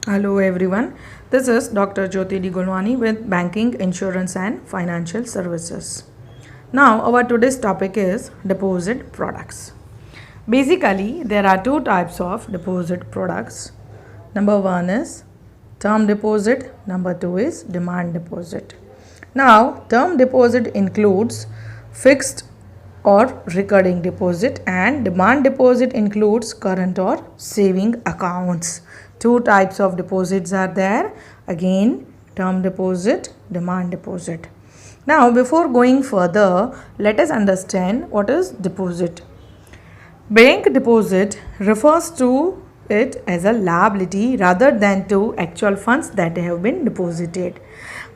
Hello everyone. This is Dr. Jyoti Digulwani with Banking, Insurance and Financial Services. Now our today's topic is deposit products. Basically, there are two types of deposit products. Number one is term deposit, number two is demand deposit. Now, term deposit includes fixed or recurring deposit, and demand deposit includes current or saving accounts. Two types of deposits are there. Again, term deposit, demand deposit. Now, before going further, let us understand what is deposit. Bank deposit refers to it as a liability rather than to actual funds that have been deposited.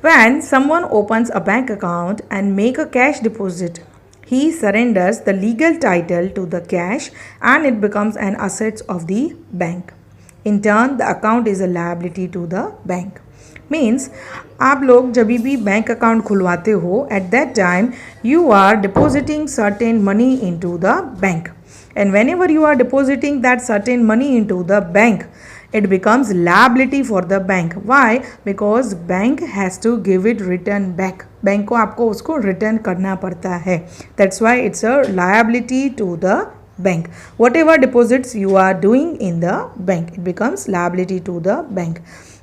When someone opens a bank account and make a cash deposit, he surrenders the legal title to the cash and it becomes an asset of the bank. In turn, the account is a liability to the bank. Means आप लोग जब भी bank account खुलवाते हो at that time you are depositing certain money into the bank, and whenever you are depositing that certain money into the bank, it becomes liability for the bank. Why? Because bank has to give it return back. Bank को आपको उसको return करना पड़ता है. That's why it's a liability to the bank. Whatever deposits you are doing in the bank, it becomes liability to the bank.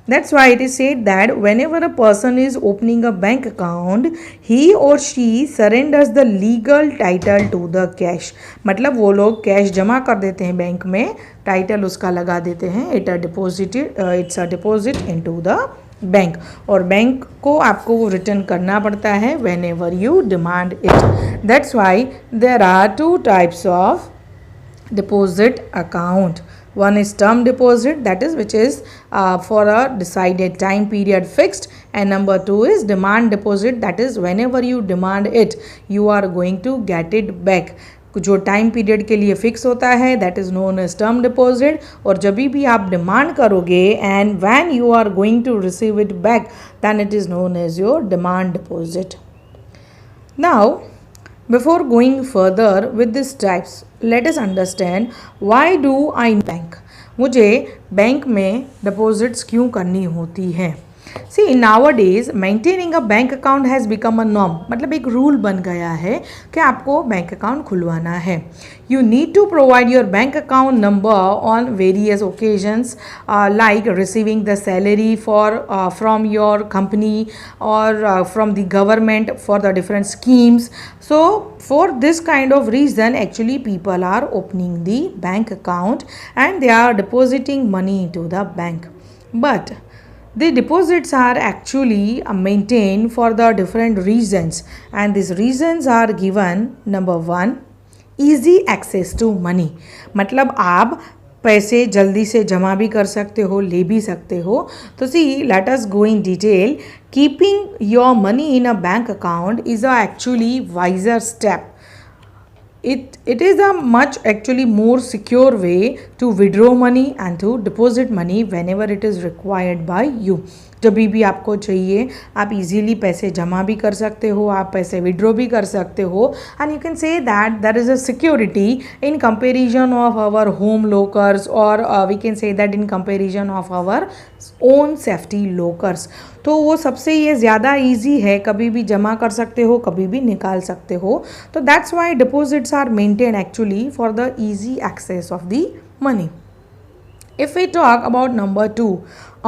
That's why it is said that whenever a person is opening a bank account, he or she surrenders the legal title to the cash. मतलब वो लोग cash जमा कर देते हैं bank में, title उसका लगा देते हैं. It's a deposit into the bank, और बैंक को आपको वो रिटर्न करना पड़ता है whenever you demand it. That's why there are two types of deposit account. One is term deposit, that is which is for a decided time period fixed, and number two is demand deposit, that is whenever you demand it you are going to get it back. जो time period के लिए fix होता है that is known as term deposit, और जब भी आप demand करोगे and when you are going to receive it back then it is known as your demand deposit. Now before going further with these types, let us understand why do I bank. मुझे bank में deposits क्यों करनी होती है. See, nowadays maintaining a bank account has become a norm. मतलब एक rule बन गया है कि आपको बैंक अकाउंट खुलवाना है. You need to provide your bank account number on various occasions, like receiving the salary from your company or from the government for the different schemes. So for this kind of reason, actually people are opening the bank account and they are depositing money into the bank. But the deposits are actually maintained for the different reasons, and these reasons are given. Number one, easy access to money. मतलब आप पैसे जल्दी से जमा भी कर सकते हो, ले भी सकते हो. तो see let us go in detail. Keeping your money in a bank account is a actually wiser step. It is a much actually more secure way to withdraw money and to deposit money whenever it is required by you. जब भी आपको चाहिए आप easily पैसे जमा भी कर सकते हो, आप पैसे विड्रॉ भी कर सकते हो, and you can say that there is a security in comparison of our home lockers, और we can say that in comparison of our own safety lockers. तो वो सबसे ये ज़्यादा ईजी है, कभी भी जमा कर सकते हो, कभी भी निकाल सकते हो. तो that's why deposits are maintain actually for the easy access of the money. If we talk about number two,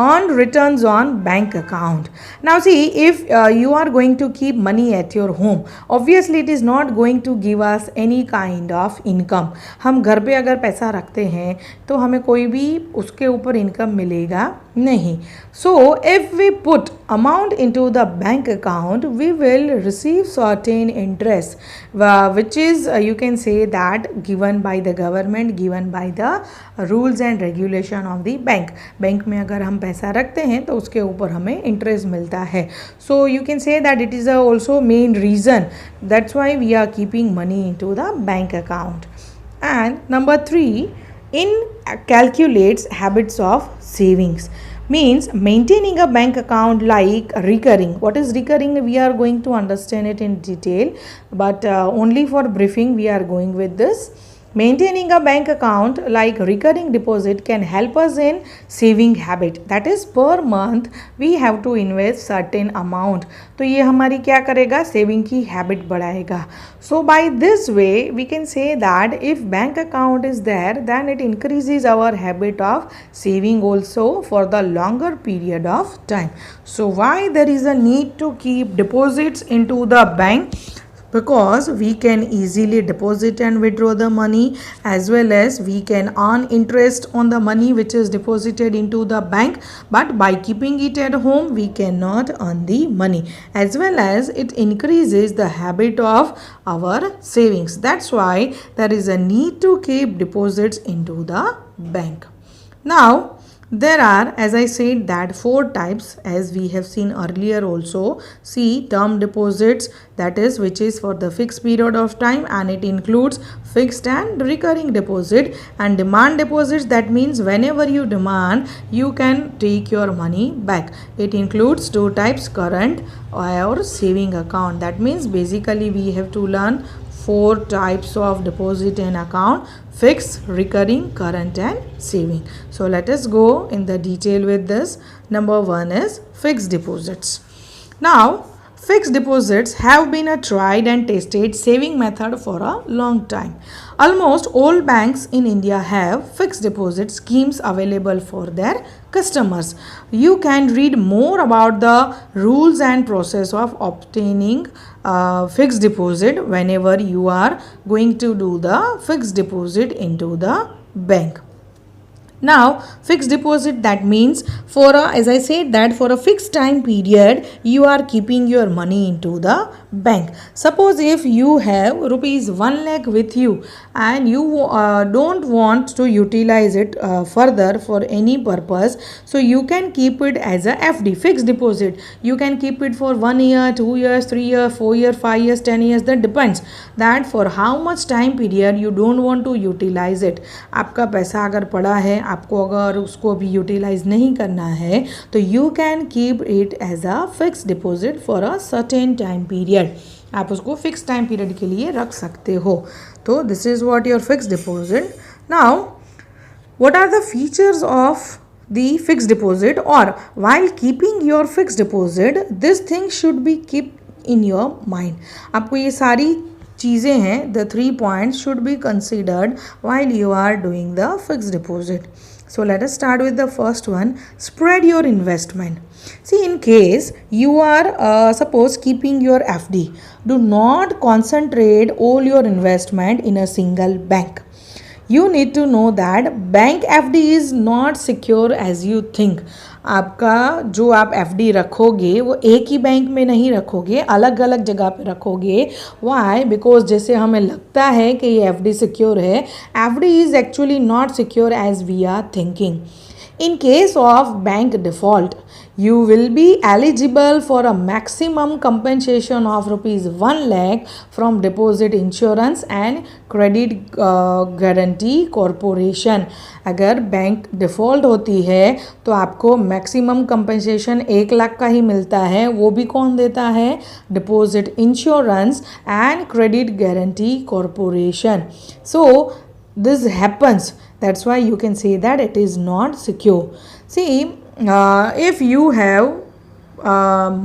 earn returns on bank account. Now see, if you are going to keep money at your home, obviously it is not going to give us any kind of income. हम घर पे अगर पैसा रखते हैं तो हमें कोई भी उसके ऊपर इनकम मिलेगा नहीं. So if we put amount into the bank account, we will receive certain interest, which is you can say that given by the government, given by the rules and regulation of the bank. Bank में अगर हम पैसा रखते हैं तो उसके ऊपर हमें इंटरेस्ट मिलता है. So you can say that it is also main reason. That's why we are keeping money into the bank account. And number three, calculates habits of savings. Means maintaining a bank account like recurring. What is recurring? We are going to understand it in detail, but only for briefing we are going with this. Maintaining a bank account like recurring deposit can help us in saving habit. That is per month we have to invest certain amount. तो ये हमारी क्या करेगा, saving की habit बढ़ाएगा. So by this way we can say that if bank account is there, then it increases our habit of saving also for the longer period of time. So why there is a need to keep deposits into the bank? Because we can easily deposit and withdraw the money, as well as we can earn interest on the money which is deposited into the bank, but by keeping it at home we cannot earn the money, as well as it increases the habit of our savings. That's why there is a need to keep deposits into the bank. Now there are, as I said, that 4 types, as we have seen earlier also. See, term deposits, that is which is for the fixed period of time, and it includes fixed and recurring deposit. And demand deposits, that means whenever you demand you can take your money back. It includes 2 types, current or saving account. That means basically we have to learn 4 types of deposit and account: fixed, recurring, current and saving. So let us go in the detail with this. Number 1 is fixed deposits. Now fixed deposits have been a tried and tested saving method for a long time. Almost all banks in India have fixed deposit schemes available for their customers. You can read more about the rules and process of obtaining fixed deposit whenever you are going to do the fixed deposit into the bank. Now fixed deposit, that means for a, as I said, that for a fixed time period you are keeping your money into the bank. Suppose if you have rupees 1 lakh with you and you don't want to utilize it further for any purpose, so you can keep it as a FD, fixed deposit. You can keep it for 1 year, 2 years, 3 years, 4 years, 5 years, 10 years. That depends that for how much time period you don't want to utilize it. आपका पैसा अगर पड़ा है, आपको अगर उसको भी utilise नहीं करना है, तो you can keep it as a fix deposit for a certain time period. आप उसको फिक्स टाइम पीरियड के लिए रख सकते हो. तो this is what your fix deposit. Now what are the features of the fixed deposit, or while keeping your fixed deposit, this thing should be kept in your mind. आपको ये सारी चीज़ें हैं, the 3 points should be considered while you are doing the fixed deposit. So let us start with the first one, spread your investment. See, in case you are suppose keeping your FD, do not concentrate all your investment in a single bank. You need to know that bank FD is not secure as you think. आपका जो आप FD रखोगे वो एक ही bank में नहीं रखोगे, अलग अलग जगह पे रखोगे. वाई? बिकॉज जैसे हमें लगता है कि ये FD सिक्योर है, FD is actually not secure as we are thinking. In case of bank default, you will be eligible for a maximum compensation of rupees 1 lakh from Deposit Insurance and Credit Guarantee Corporation. अगर bank default होती है तो आपको maximum compensation 1 lakh का ही मिलता है. वो भी कौन देता है? Deposit insurance and credit guarantee corporation. So this happens, that's why you can say that it is not secure. See, if you have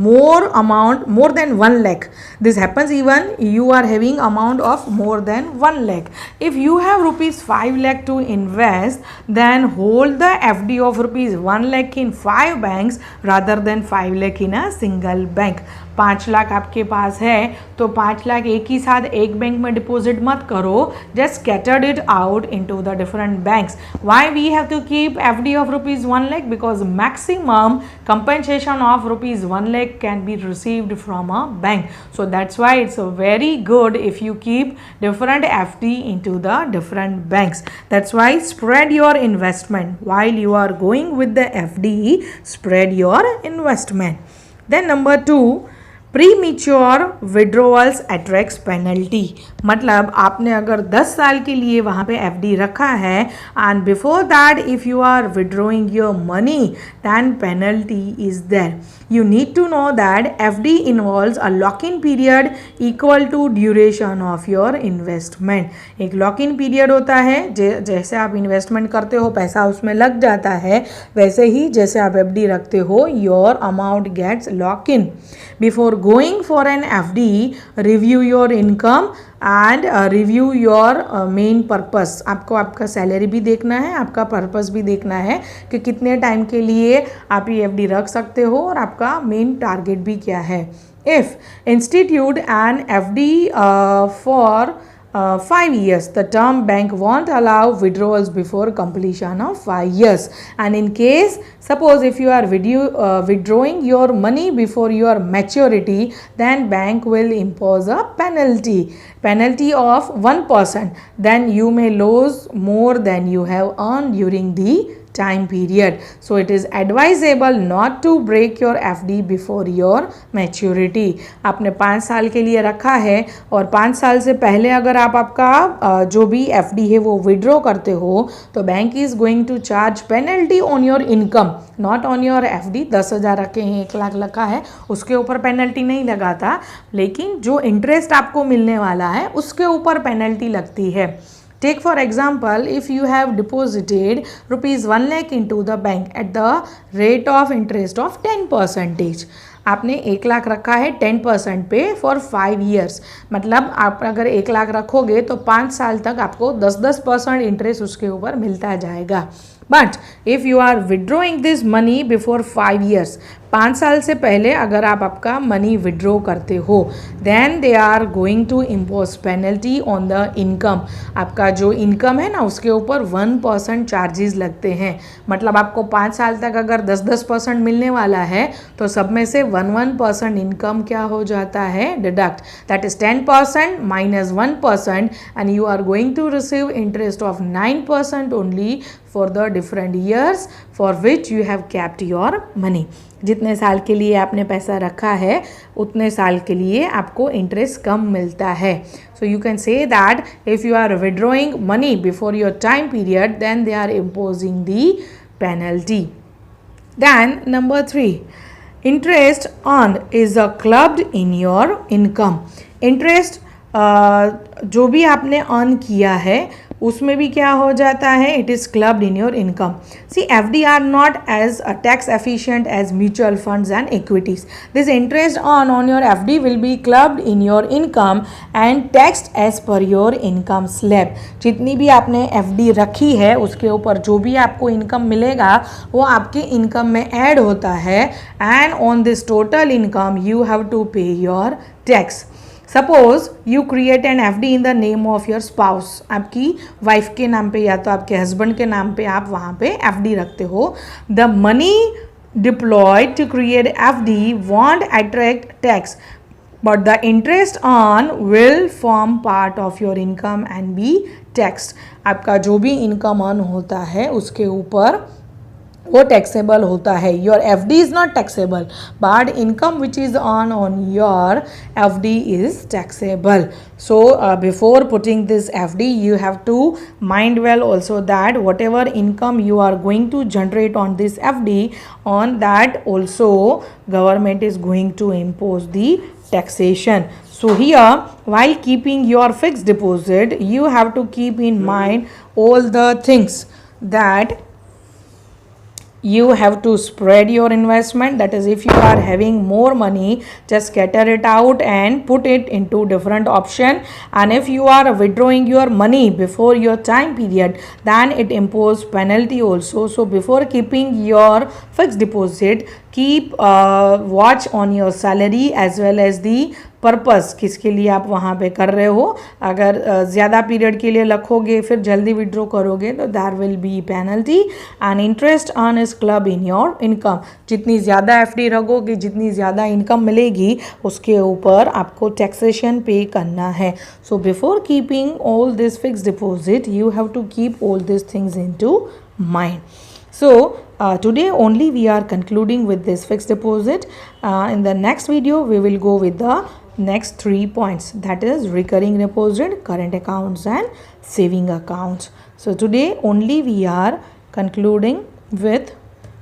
more than 1 lakh, this happens even you are having amount of more than 1 lakh. If you have rupees 5 lakh to invest, then hold the FD of rupees 1 lakh in 5 banks rather than 5 lakh in a single bank. 5 lakh आपके पास है तो 5 लाख एक ही साथ एक bank में deposit मत करो, just scattered it out into the different banks. Why we have to keep FD of rupees 1 lakh? Because maximum compensation of rupees 1 lakh can be received from a bank. So that's why it's very good if you keep different FD into the different banks. That's why spread your investment. While you are going with the FD, spread your investment. Then number 2, premature withdrawals attracts penalty, मतलब आपने अगर 10 साल के लिए वहाँ पे FD रखा है and before that if you are withdrawing your money then penalty is there. You need to know that FD involves a lock-in period equal to duration of your investment. एक लॉक-इन पीरियड होता है, जैसे आप investment करते हो पैसा उसमें लग जाता है, वैसे ही जैसे आप FD रखते हो your amount gets lock in. Before going for an FD, review your income and review your main purpose. आपको आपका सैलरी भी देखना है, आपका पर्पस भी देखना है कि कितने टाइम के लिए आप ये FD रख सकते हो और आपका मेन टारगेट भी क्या है. If institute an FD for 5 years, the term bank won't allow withdrawals before completion of 5 years. And in case, suppose if you are withdrawing your money before your maturity, then bank will impose a penalty of 1%. Then you may lose more than you have earned during the time period. So it is advisable not to break your FD before your maturity. आपने 5 साल के लिए रखा है और 5 साल से पहले अगर आप आपका जो भी FD है वो विड्रॉ करते हो तो bank is going to charge penalty on your income, not on your FD. 10,000 रखे हैं, 1 लाख रखा है, उसके ऊपर पेनल्टी नहीं लगाता, लेकिन जो इंटरेस्ट आपको मिलने वाला है उसके ऊपर पेनल्टी लगती है. Take for example, if you have deposited rupees 1 lakh into the bank at the rate of interest of 10%. आपने 1 लाख रखा है 10% पे फॉर 5 years, मतलब आप अगर 1 लाख रखोगे तो 5 साल तक आपको 10% इंटरेस्ट उसके ऊपर मिलता जाएगा. But if you are withdrawing this money before 5 years, 5 साल से पहले अगर आप आपका मनी विड्रॉ करते हो then they are going to impose penalty on the income. आपका जो इनकम है ना उसके ऊपर 1% चार्जेस लगते हैं. मतलब आपको 5 साल तक अगर 10% मिलने वाला है तो सब में से 1% इनकम क्या हो जाता है, deduct. That is 10% minus 1% and you are going to receive interest of 9% only for the different years for which you have kept your money. जितने साल के लिए आपने पैसा रखा है उतने साल के लिए आपको इंटरेस्ट कम मिलता है. So you can say that if you are withdrawing money before your time period then they are imposing the penalty. Then number 3, interest earn is a clubbed in your income. Interest जो भी आपने earn किया है उसमें भी क्या हो जाता है, it is clubbed in your income. See FD are not as tax efficient as mutual funds and equities. This interest on your FD will be clubbed in your income and taxed as per your income slab. जितनी भी आपने FD रखी है उसके ऊपर जो भी आपको इनकम मिलेगा वो आपके इनकम में ऐड होता है and on this total income you have to pay your tax. Suppose you create an FD in the name of your spouse. आपकी वाइफ के नाम पे या तो आपके हस्बैंड के नाम पे आप वहाँ पे FD रखते हो. The money deployed to create FD won't attract tax but the interest on will form part of your income and be taxed. आपका जो भी इनकम अर्न होता है उसके ऊपर वो टैक्सेबल होता है. Your FD is not taxable but income which is on your FD is taxable. So before putting this FD you have to mind well also that whatever income you are going to generate on this FD, on that also government is going to impose the taxation. So here while keeping your fixed deposit you have to keep in mind all the things that you have to spread your investment. That is, if you are having more money just scatter it out and put it into different option. And if you are withdrawing your money before your time period then it impose penalty also. So before keeping your fixed deposit keep watch on your salary as well as the purpose किसके लिए आप वहाँ पे कर रहे हो. अगर ज़्यादा पीरियड के लिए रखोगे फिर जल्दी विड्रॉ करोगे तो there will be penalty and interest earn is club in your income. जितनी ज़्यादा FD रखोगे जितनी ज़्यादा इनकम मिलेगी उसके ऊपर आपको टैक्सेशन पे करना है. So before keeping all this fix deposit you have to keep all this things in to mind. So Today only we are concluding with this fixed deposit. In the next video we will go with the next 3 points, that is recurring deposit, current accounts and saving accounts. So today only we are concluding with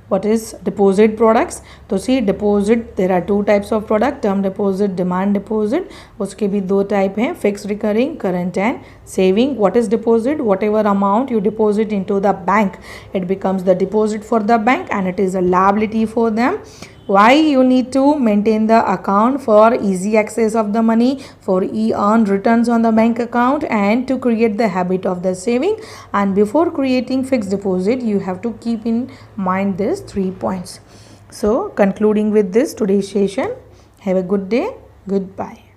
what is deposit products. तो see deposit, there are two types of product, term deposit, demand deposit. उसके भी दो type हैं, fixed recurring, current and saving. What is deposit? Whatever amount you deposit into the bank, it becomes the deposit for the bank and it is a liability for them. Why you need to maintain the account? For easy access of the money, for earn returns on the bank account and to create the habit of the saving. And before creating fixed deposit, you have to keep in mind these 3 points. So concluding with this today's session, have a good day. Goodbye.